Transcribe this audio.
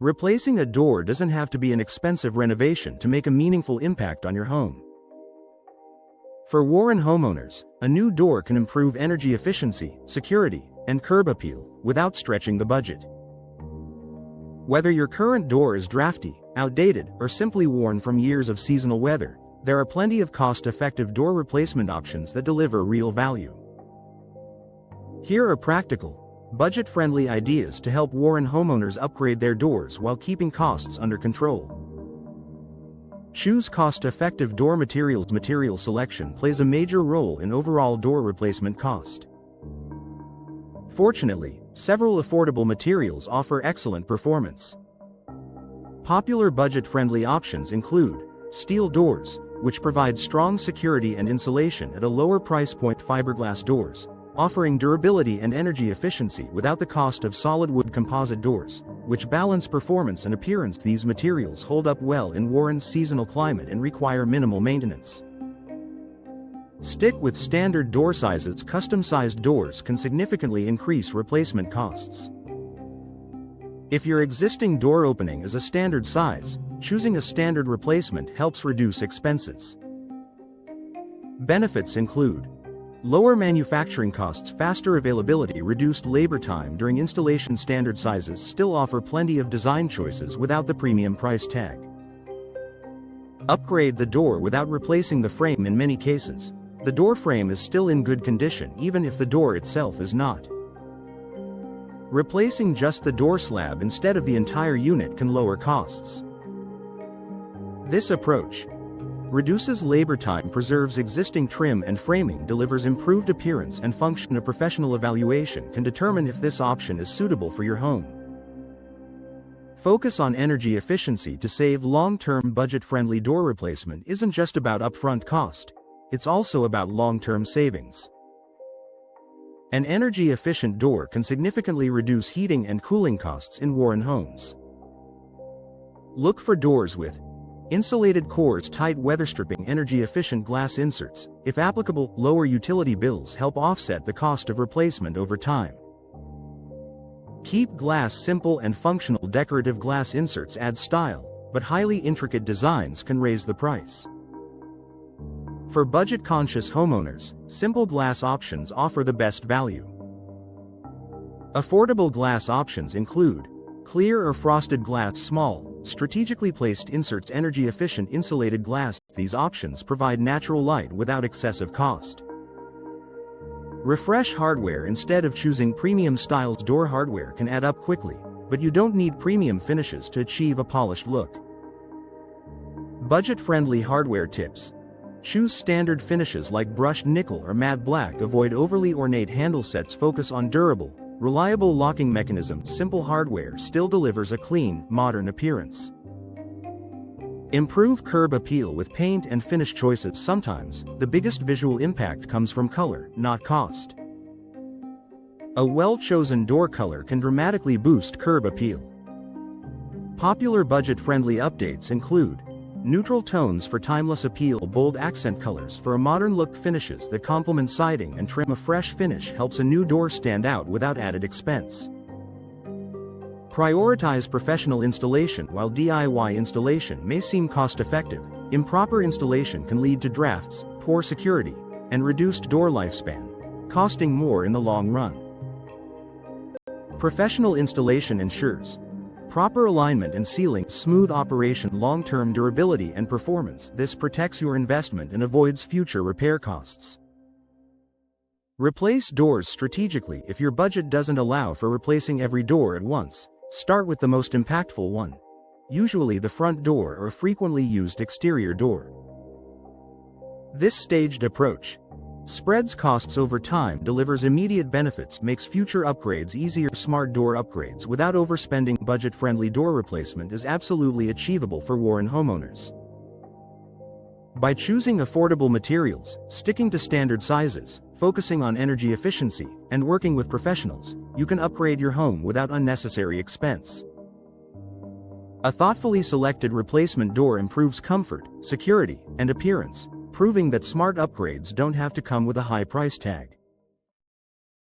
Replacing a door doesn't have to be an expensive renovation to make a meaningful impact on your home. For Warren homeowners, a new door can improve energy efficiency, security, and curb appeal without stretching the budget. Whether your current door is drafty, outdated, or simply worn from years of seasonal weather, there are plenty of cost-effective door replacement options that deliver real value. Here are practical, budget-friendly ideas to help Warren homeowners upgrade their doors while keeping costs under control. Choose cost-effective door materials. Material selection plays a major role in overall door replacement cost. Fortunately, several affordable materials offer excellent performance. Popular budget-friendly options include steel doors, which provide strong security and insulation at a lower price point. Fiberglass doors, offering durability and energy efficiency without the cost of solid wood. Composite doors, which balance performance and appearance. These materials hold up well in Warren's seasonal climate and require minimal maintenance. Stick with standard door sizes. Custom-sized doors can significantly increase replacement costs. If your existing door opening is a standard size, choosing a standard replacement helps reduce expenses. Benefits include lower manufacturing costs, faster availability, reduced labor time during installation. Standard sizes still offer plenty of design choices without the premium price tag. Upgrade the door without replacing the frame. In many cases, the door frame is still in good condition even if the door itself is not. Replacing just the door slab instead of the entire unit can lower costs. This approach reduces labor time, preserves existing trim and framing, delivers improved appearance and function. A professional evaluation can determine if this option is suitable for your home. Focus on energy efficiency to save. Long-term budget-friendly door replacement isn't just about upfront cost, it's also about long-term savings. An energy-efficient door can significantly reduce heating and cooling costs in Warren homes. Look for doors with insulated cores, tight weatherstripping, energy-efficient glass inserts. If applicable, lower utility bills help offset the cost of replacement over time. Keep glass simple and functional. Decorative glass inserts add style, but highly intricate designs can raise the price. For budget-conscious homeowners, simple glass options offer the best value. Affordable glass options include clear or frosted glass, small, strategically placed inserts, energy-efficient insulated glass. These options provide natural light without excessive cost. Refresh hardware instead of choosing premium styles. Door hardware can add up quickly, but you don't need premium finishes to achieve a polished look. Budget-friendly hardware tips. Choose standard finishes like brushed nickel or matte black. Avoid overly ornate handle sets. Focus on durable, reliable locking mechanisms. Simple hardware still delivers a clean, modern appearance. Improve curb appeal with paint and finish choices. Sometimes, the biggest visual impact comes from color, not cost. A well-chosen door color can dramatically boost curb appeal. Popular budget-friendly updates include neutral tones for timeless appeal, bold accent colors for a modern look, finishes that complement siding and trim. A fresh finish helps a new door stand out without added expense. Prioritize professional installation. While DIY installation may seem cost-effective, improper installation can lead to drafts, poor security, and reduced door lifespan, costing more in the long run. Professional installation ensures proper alignment and sealing, smooth operation, long-term durability and performance. This protects your investment and avoids future repair costs. Replace doors strategically. If your budget doesn't allow for replacing every door at once, start with the most impactful one, usually the front door or a frequently used exterior door. This staged approach spreads costs over time, delivers immediate benefits, makes future upgrades easier. Smart door upgrades without overspending. Budget-friendly door replacement is absolutely achievable for Warren homeowners. By choosing affordable materials, sticking to standard sizes, focusing on energy efficiency, and working with professionals, you can upgrade your home without unnecessary expense. A thoughtfully selected replacement door improves comfort, security, and appearance, proving that smart upgrades don't have to come with a high price tag.